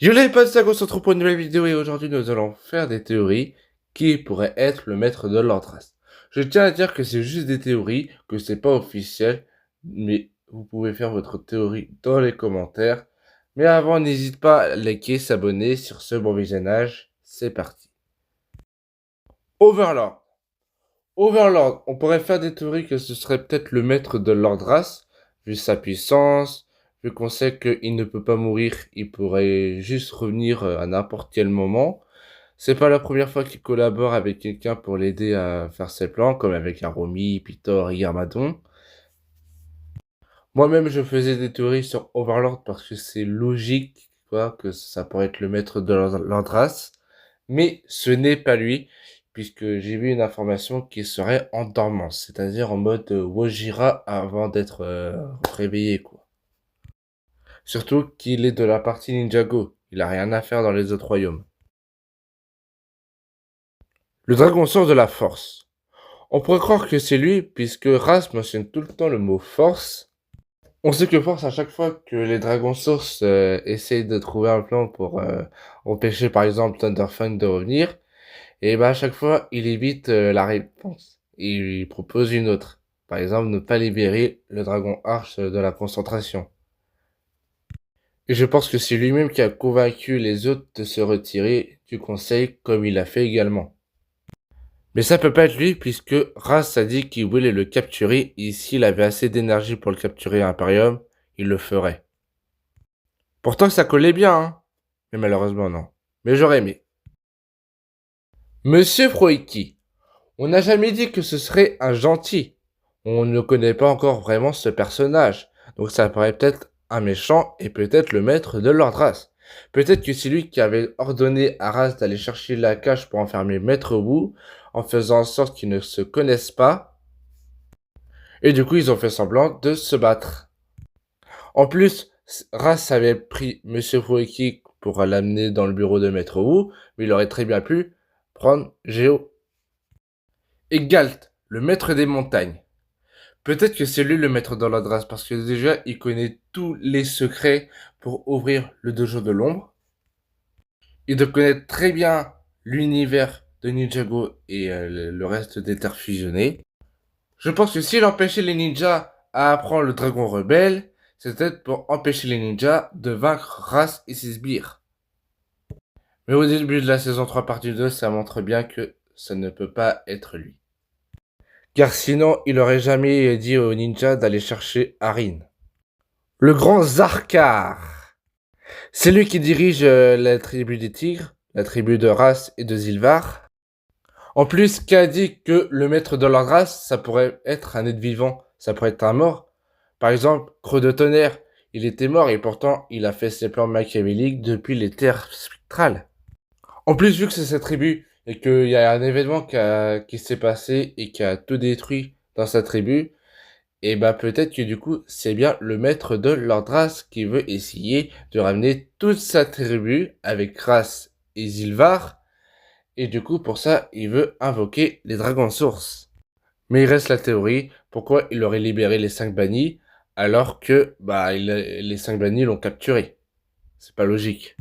Yo les potes, ça on se retrouve pour une nouvelle vidéo et aujourd'hui nous allons faire des théories qui pourrait être le maître de l'Antras. Je tiens à dire que c'est juste des théories, que c'est pas officiel, mais vous pouvez faire votre théorie dans les commentaires. Mais avant, n'hésite pas à liker, s'abonner. Sur ce, bon visionnage, c'est parti. Overlord. Overlord, on pourrait faire des théories que ce serait peut-être le maître de l'Andras, vu sa puissance, vu qu'on sait qu'il ne peut pas mourir, il pourrait juste revenir à n'importe quel moment. C'est pas la première fois qu'il collabore avec quelqu'un pour l'aider à faire ses plans, comme avec Aromi, Pitor et Garmadon. Moi-même, je faisais des théories sur Overlord parce que c'est logique, quoi, que ça pourrait être le maître de l'Andras. Mais ce n'est pas lui, puisque j'ai vu une information qui serait en dormance, c'est-à-dire en mode Wojira avant d'être réveillé, quoi. Surtout qu'il est de la partie Ninjago, il a rien à faire dans les autres royaumes. Le dragon sort de la force. On pourrait croire que c'est lui, puisque Ras mentionne tout le temps le mot force. On sait que force, à chaque fois que les dragons sources essayent de trouver un plan pour empêcher par exemple Thunderfang de revenir, et bah à chaque fois, il évite la réponse. Il propose une autre. Par exemple, ne pas libérer le dragon arche de la concentration. Et je pense que c'est lui-même qui a convaincu les autres de se retirer du conseil, comme il a fait également. Mais ça peut pas être lui, puisque Ras a dit qu'il voulait le capturer, et s'il avait assez d'énergie pour le capturer à Imperium, il le ferait. Pourtant ça collait bien, hein. Mais malheureusement non. Mais j'aurais aimé. Monsieur Froiki. On n'a jamais dit que ce serait un gentil. On ne connaît pas encore vraiment ce personnage. Donc ça paraît peut-être un méchant et peut-être le maître de l'ordre Ras. Peut-être que c'est lui qui avait ordonné à Ras d'aller chercher la cache pour enfermer Maître Wu en faisant en sorte qu'ils ne se connaissent pas. Et du coup, ils ont fait semblant de se battre. En plus, Ras avait pris Monsieur Fueki pour l'amener dans le bureau de Maître Wu, mais il aurait très bien pu prendre Géo. Et Galt, le maître des montagnes. Peut-être que c'est lui le maître dans l'adresse parce que déjà il connaît tous les secrets pour ouvrir le dojo de l'ombre. Il doit connaître très bien l'univers de Ninjago et le reste des terres fusionnées. Je pense que s'il empêchait les ninjas à apprendre le dragon rebelle, c'est peut-être pour empêcher les ninjas de vaincre Ras et ses sbires. Mais au début de la saison 3 partie 2, ça montre bien que ça ne peut pas être lui. Car sinon, il aurait jamais dit aux ninjas d'aller chercher Harin. Le grand Zarkar. C'est lui qui dirige la tribu des tigres, la tribu de Ras et de Zilvar. En plus, qui a dit que le maître de leur race, ça pourrait être un être vivant, ça pourrait être un mort. Par exemple, Creux de Tonnerre, il était mort et pourtant il a fait ses plans machiavéliques depuis les terres spectrales. En plus, vu que c'est sa tribu et qu'il y a un événement qui s'est passé et qui a tout détruit dans sa tribu, et bah peut-être que du coup c'est bien le maître de l'Ordras qui veut essayer de ramener toute sa tribu avec Ras et Zilvar. Et du coup pour ça il veut invoquer les dragons sources. Mais il reste la théorie, pourquoi il aurait libéré les 5 bannis alors que bah les 5 bannis l'ont capturé. C'est pas logique.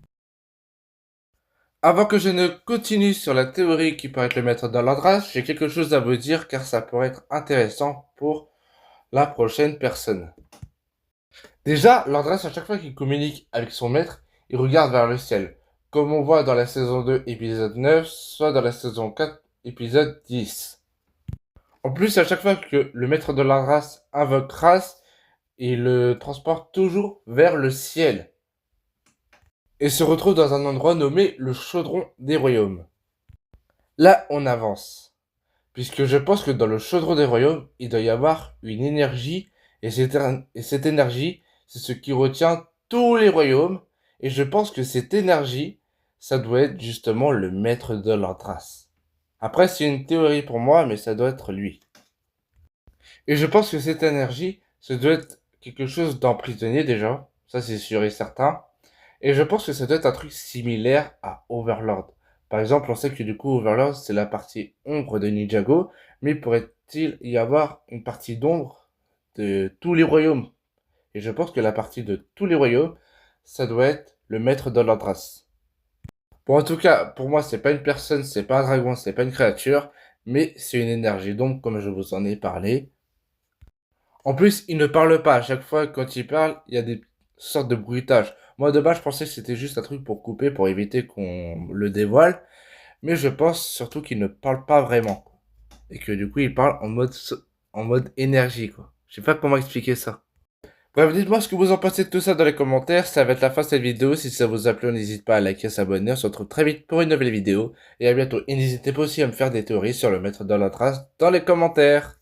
Avant que je ne continue sur la théorie qui pourrait être le maître de l'Ordras, j'ai quelque chose à vous dire car ça pourrait être intéressant pour la prochaine personne. Déjà, l'Andras, à chaque fois qu'il communique avec son maître, il regarde vers le ciel, comme on voit dans la saison 2, épisode 9, soit dans la saison 4, épisode 10. En plus, à chaque fois que le maître de l'Andras invoque Ras, il le transporte toujours vers le ciel, et se retrouve dans un endroit nommé le chaudron des royaumes. Là, on avance, puisque je pense que dans le chaudron des royaumes, il doit y avoir une énergie, et cette énergie, c'est ce qui retient tous les royaumes, et je pense que cette énergie, ça doit être justement le maître de l'Antras. Après, c'est une théorie pour moi, mais ça doit être lui. Et je pense que cette énergie, ça doit être quelque chose d'emprisonné déjà, ça c'est sûr et certain, et je pense que ça doit être un truc similaire à Overlord. Par exemple, on sait que du coup, Overlord, c'est la partie ombre de Ninjago, mais pourrait-il y avoir une partie d'ombre de tous les royaumes? Et je pense que la partie de tous les royaumes, ça doit être le maître de l'Andras. Bon, en tout cas, pour moi, c'est pas une personne, c'est pas un dragon, c'est pas une créature, mais c'est une énergie. Donc, comme je vous en ai parlé. En plus, il ne parle pas. À chaque fois, quand il parle, il y a des sortes de bruitages. Moi, de base, je pensais que c'était juste un truc pour couper, pour éviter qu'on le dévoile. Mais je pense surtout qu'il ne parle pas vraiment. Et que du coup, il parle en mode énergie, quoi. Je sais pas comment expliquer ça. Bref, dites-moi ce que vous en pensez de tout ça dans les commentaires. Ça va être la fin de cette vidéo. Si ça vous a plu, n'hésitez pas à liker, s'abonner. On se retrouve très vite pour une nouvelle vidéo. Et à bientôt. Et n'hésitez pas aussi à me faire des théories sur le maître de la trace dans les commentaires.